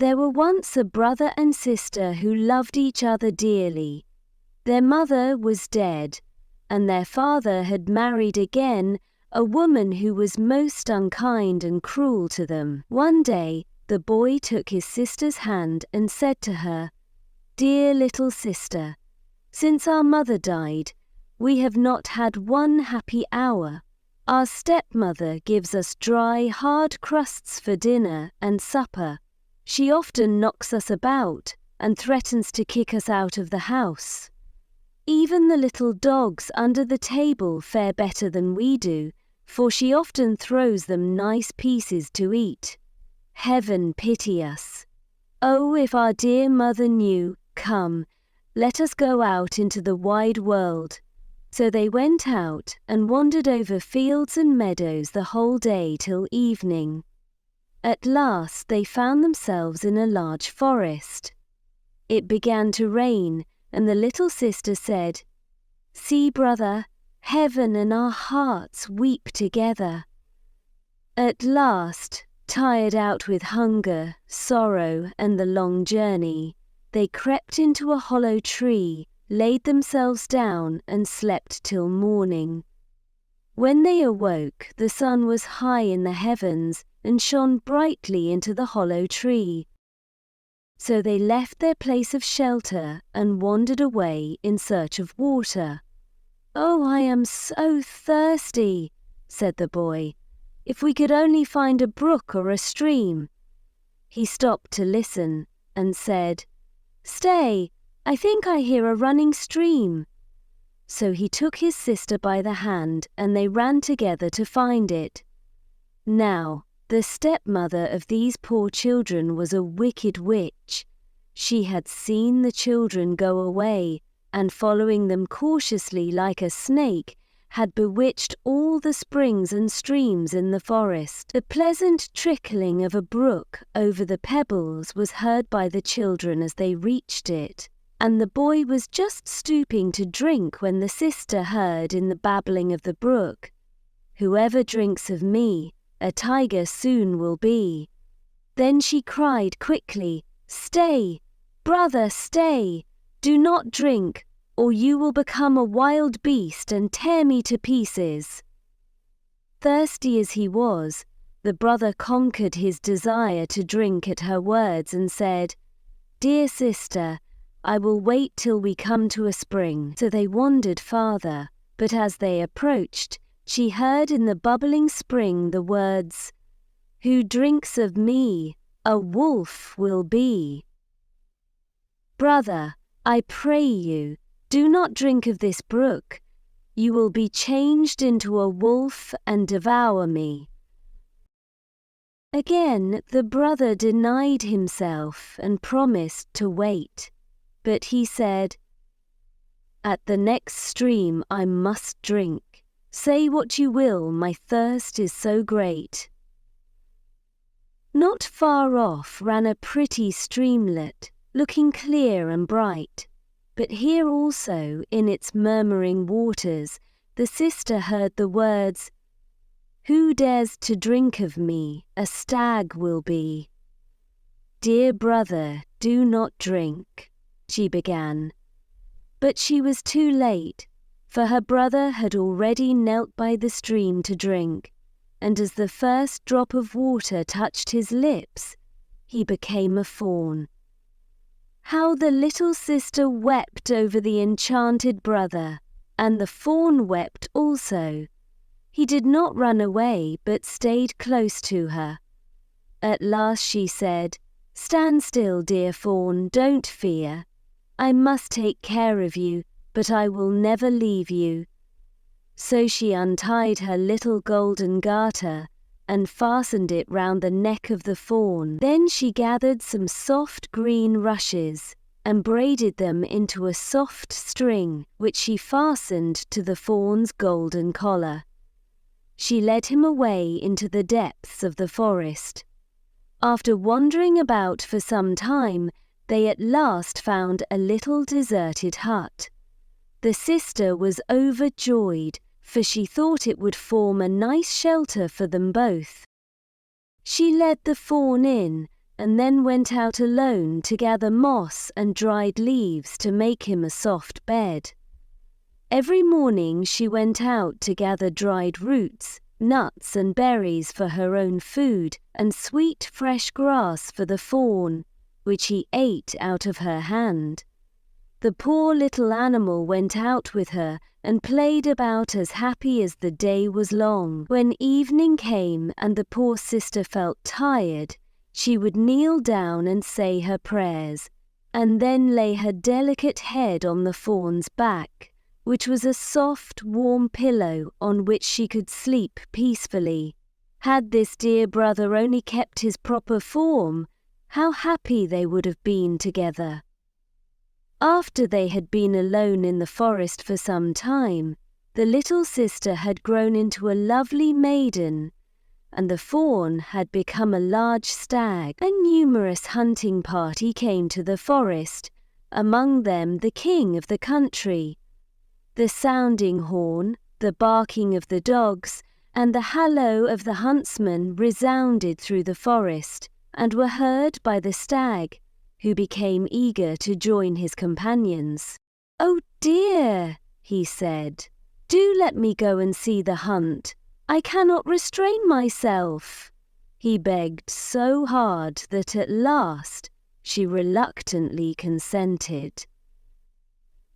There were once a brother and sister who loved each other dearly. Their mother was dead, and their father had married again a woman who was most unkind and cruel to them. One day, the boy took his sister's hand and said to her, "Dear little sister, since our mother died, we have not had one happy hour. Our stepmother gives us dry, hard crusts for dinner and supper. She often knocks us about and threatens to kick us out of the house. Even the little dogs under the table fare better than we do, for she often throws them nice pieces to eat. Heaven pity us. Oh, if our dear mother knew, come, let us go out into the wide world." So they went out and wandered over fields and meadows the whole day till evening. At last they found themselves in a large forest. It began to rain, and the little sister said, "See, brother, heaven and our hearts weep together." At last, tired out with hunger, sorrow, and the long journey, they crept into a hollow tree, laid themselves down, and slept till morning. When they awoke, the sun was high in the heavens and shone brightly into the hollow tree. So they left their place of shelter and wandered away in search of water. "Oh, I am so thirsty," said the boy. "If we could only find a brook or a stream." He stopped to listen and said, "Stay, I think I hear a running stream." So he took his sister by the hand and they ran together to find it. Now, the stepmother of these poor children was a wicked witch. She had seen the children go away, and following them cautiously like a snake, had bewitched all the springs and streams in the forest. The pleasant trickling of a brook over the pebbles was heard by the children as they reached it, and the boy was just stooping to drink when the sister heard in the babbling of the brook, "Whoever drinks of me, a tiger soon will be." Then she cried quickly, "Stay, brother, stay! Do not drink, or you will become a wild beast and tear me to pieces." Thirsty as he was, the brother conquered his desire to drink at her words and said, "Dear sister, I will wait till we come to a spring." So they wandered farther, but as they approached, she heard in the bubbling spring the words, "Who drinks of me, a wolf will be." "Brother, I pray you, do not drink of this brook. You will be changed into a wolf and devour me." Again the brother denied himself and promised to wait. But he said, "At the next stream I must drink. Say what you will, my thirst is so great." Not far off ran a pretty streamlet, looking clear and bright. But here also, in its murmuring waters, the sister heard the words, "Who dares to drink of me, a stag will be." "Dear brother, do not drink," she began. But she was too late, for her brother had already knelt by the stream to drink, and as the first drop of water touched his lips, he became a fawn. How the little sister wept over the enchanted brother, and the fawn wept also. He did not run away, but stayed close to her. At last she said, "Stand still, dear fawn, don't fear. I must take care of you, but I will never leave you." So she untied her little golden garter and fastened it round the neck of the fawn. Then she gathered some soft green rushes and braided them into a soft string, which she fastened to the fawn's golden collar. She led him away into the depths of the forest. After wandering about for some time, they at last found a little deserted hut. The sister was overjoyed, for she thought it would form a nice shelter for them both. She led the fawn in, and then went out alone to gather moss and dried leaves to make him a soft bed. Every morning she went out to gather dried roots, nuts and berries for her own food, and sweet fresh grass for the fawn, which he ate out of her hand. The poor little animal went out with her and played about as happy as the day was long. When evening came and the poor sister felt tired, she would kneel down and say her prayers, and then lay her delicate head on the fawn's back, which was a soft, warm pillow on which she could sleep peacefully. Had this dear brother only kept his proper form, how happy they would have been together. After they had been alone in the forest for some time, the little sister had grown into a lovely maiden, and the fawn had become a large stag. A numerous hunting party came to the forest, among them the king of the country. The sounding horn, the barking of the dogs, and the hallo of the huntsman resounded through the forest, and were heard by the stag, who became eager to join his companions. "Oh dear," he said, "do let me go and see the hunt. I cannot restrain myself." He begged so hard that at last she reluctantly consented.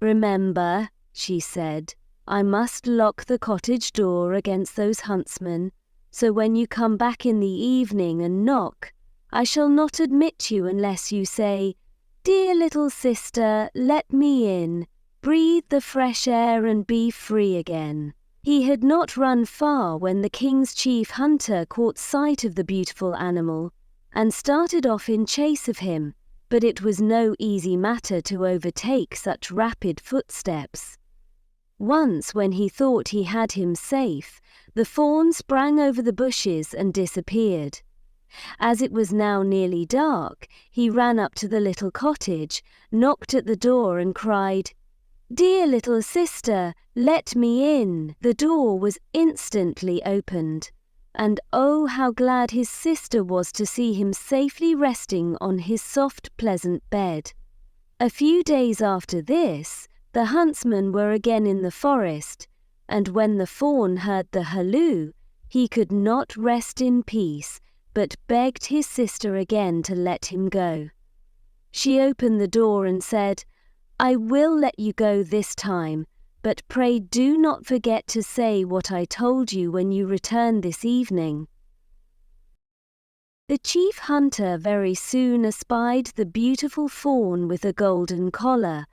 "Remember," she said, "I must lock the cottage door against those huntsmen, so when you come back in the evening and knock, I shall not admit you unless you say, 'Dear little sister, let me in, breathe the fresh air and be free again.'" He had not run far when the king's chief hunter caught sight of the beautiful animal and started off in chase of him, but it was no easy matter to overtake such rapid footsteps. Once, when he thought he had him safe, the fawn sprang over the bushes and disappeared. As it was now nearly dark, he ran up to the little cottage, knocked at the door and cried, "Dear little sister, let me in." The door was instantly opened, and oh, how glad his sister was to see him safely resting on his soft, pleasant bed. A few days after this, the huntsmen were again in the forest, and when the fawn heard the halloo, he could not rest in peace, but begged his sister again to let him go. She opened the door and said, "I will let you go this time, but pray do not forget to say what I told you when you return this evening." The chief hunter very soon espied the beautiful fawn with a golden collar,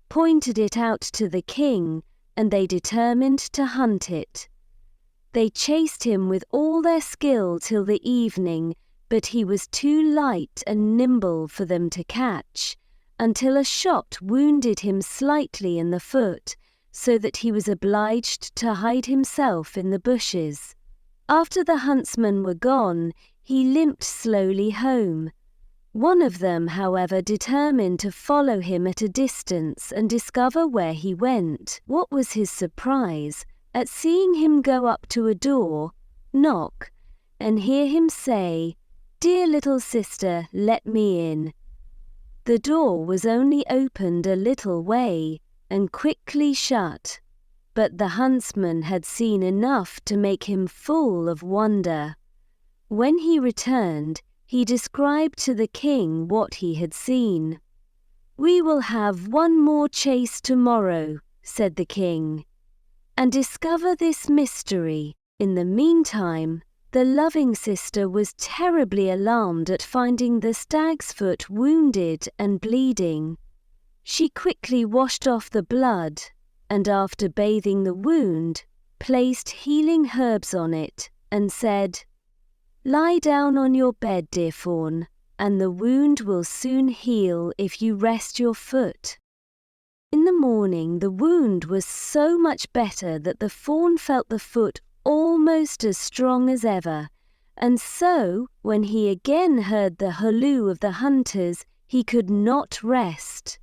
pointed it out to the king, and they determined to hunt it. They chased him with all their skill till the evening, but he was too light and nimble for them to catch, until a shot wounded him slightly in the foot, so that he was obliged to hide himself in the bushes. After the huntsmen were gone, he limped slowly home. One of them, however, determined to follow him at a distance and discover where he went. What was his surprise at seeing him go up to a door, knock, and hear him say, "Dear little sister, let me in." The door was only opened a little way and quickly shut, but the huntsman had seen enough to make him full of wonder. When he returned, he described to the king what he had seen. "We will have one more chase tomorrow," said the king, "and discover this mystery." In the meantime, the loving sister was terribly alarmed at finding the stag's foot wounded and bleeding. She quickly washed off the blood, and after bathing the wound, placed healing herbs on it, and said, "Lie down on your bed, dear fawn, and the wound will soon heal if you rest your foot." In the morning the wound was so much better that the fawn felt the foot almost as strong as ever, and so, when he again heard the halloo of the hunters, he could not rest.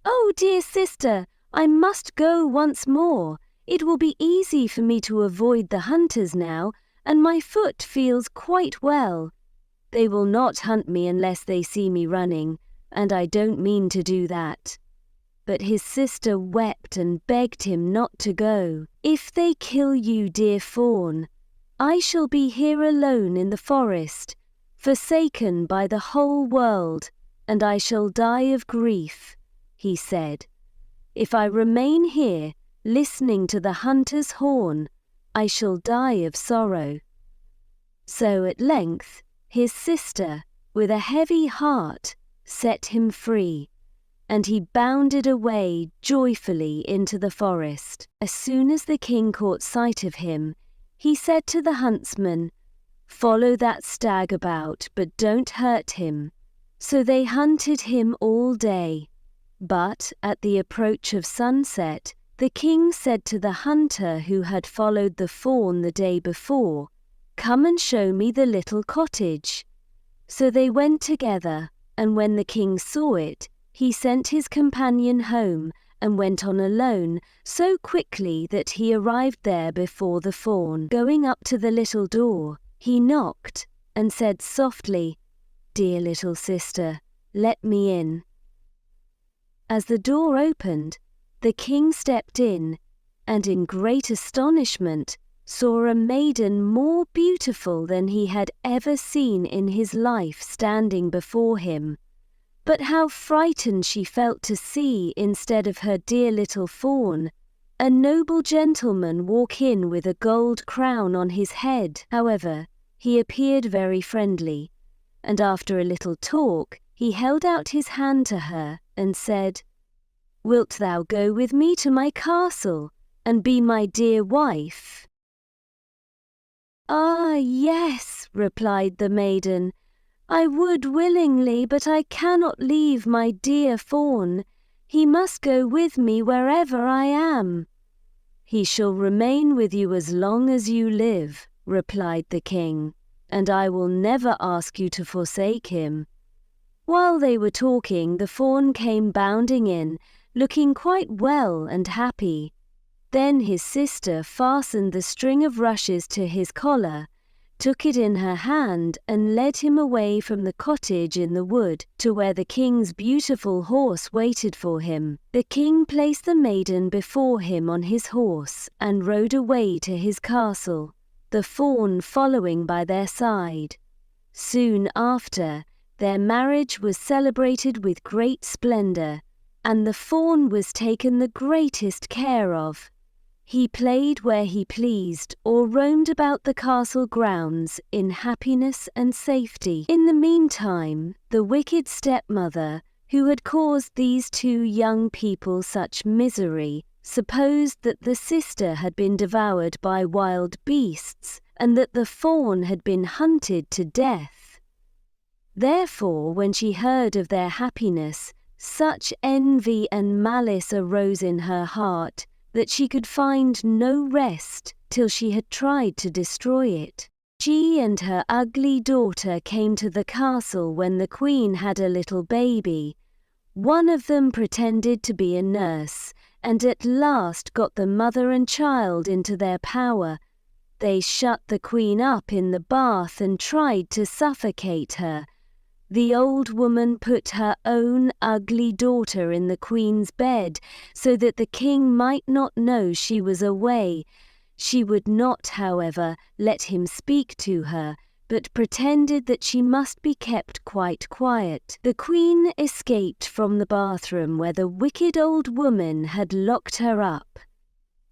"Oh, dear sister, I must go once more. It will be easy for me to avoid the hunters now, and my foot feels quite well." They will not hunt me unless they see me running, and I don't mean to do that." But his sister wept and begged him not to go. "If they kill you, dear fawn, I shall be here alone in the forest, forsaken by the whole world, and I shall die of grief," he said. "If I remain here, listening to the hunter's horn, I shall die of sorrow." So at length, his sister, with a heavy heart, set him free, and he bounded away joyfully into the forest. As soon as the king caught sight of him, he said to the huntsman, "Follow that stag about, but don't hurt him." So they hunted him all day. But at the approach of sunset, the king said to the hunter who had followed the fawn the day before, "Come and show me the little cottage." So they went together, and when the king saw it, he sent his companion home and went on alone so quickly that he arrived there before the fawn. Going up to the little door, he knocked and said softly, "Dear little sister, let me in." As the door opened, the king stepped in, and in great astonishment saw a maiden more beautiful than he had ever seen in his life standing before him. But how frightened she felt to see, instead of her dear little fawn, a noble gentleman walk in with a gold crown on his head. However, he appeared very friendly, and after a little talk, he held out his hand to her and said, "Wilt thou go with me to my castle and be my dear wife?" "Ah, yes," replied the maiden, "I would willingly, but I cannot leave my dear fawn. He must go with me wherever I am." "He shall remain with you as long as you live," replied the king, "and I will never ask you to forsake him." While they were talking, the fawn came bounding in, looking quite well and happy. Then his sister fastened the string of rushes to his collar, took it in her hand, and led him away from the cottage in the wood to where the king's beautiful horse waited for him. The king placed the maiden before him on his horse and rode away to his castle, the fawn following by their side. Soon after, their marriage was celebrated with great splendor, and the fawn was taken the greatest care of. He played where he pleased or roamed about the castle grounds in happiness and safety. In the meantime, the wicked stepmother, who had caused these two young people such misery, supposed that the sister had been devoured by wild beasts and that the fawn had been hunted to death. Therefore, when she heard of their happiness, such envy and malice arose in her heart that she could find no rest till she had tried to destroy it. She and her ugly daughter came to the castle when the queen had a little baby. One of them pretended to be a nurse, and at last got the mother and child into their power. They shut the queen up in the bath and tried to suffocate her. The old woman put her own ugly daughter in the queen's bed so that the king might not know she was away. She would not, however, let him speak to her, but pretended that she must be kept quite quiet. The queen escaped from the bathroom where the wicked old woman had locked her up.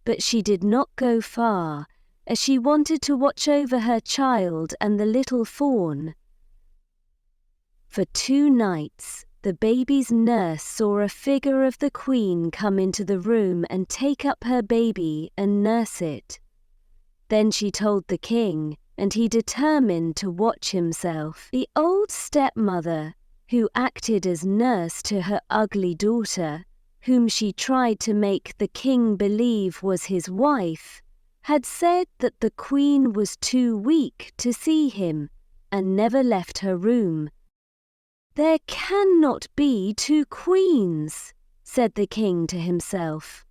But she did not go far, as she wanted to watch over her child and the little fawn. For 2 nights, the baby's nurse saw a figure of the queen come into the room and take up her baby and nurse it. Then she told the king, and he determined to watch himself. The old stepmother, who acted as nurse to her ugly daughter, whom she tried to make the king believe was his wife, had said that the queen was too weak to see him, and never left her room. "There cannot be 2 queens," said the king to himself.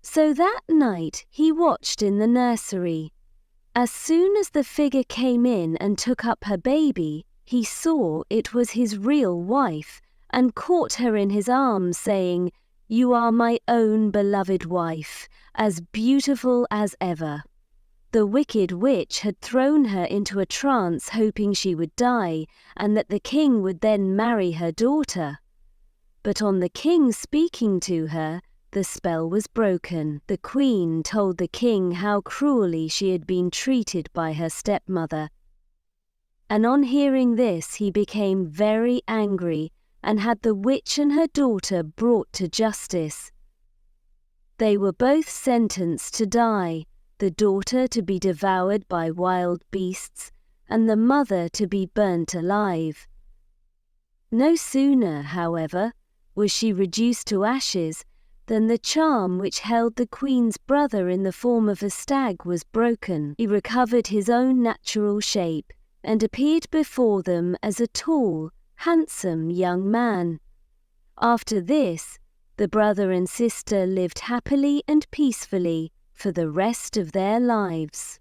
So that night he watched in the nursery, As soon as the figure came in and took up her baby, he saw it was his real wife and caught her in his arms, saying, "You are my own beloved wife, as beautiful as ever." The wicked witch had thrown her into a trance, hoping she would die and that the king would then marry her daughter. But on the king speaking to her, the spell was broken. The queen told the king how cruelly she had been treated by her stepmother. And on hearing this, he became very angry and had the witch and her daughter brought to justice. They were both sentenced to die, the daughter to be devoured by wild beasts, and the mother to be burnt alive. No sooner, however, was she reduced to ashes than the charm which held the queen's brother in the form of a stag was broken. He recovered his own natural shape and appeared before them as a tall, handsome young man. After this, the brother and sister lived happily and peacefully for the rest of their lives.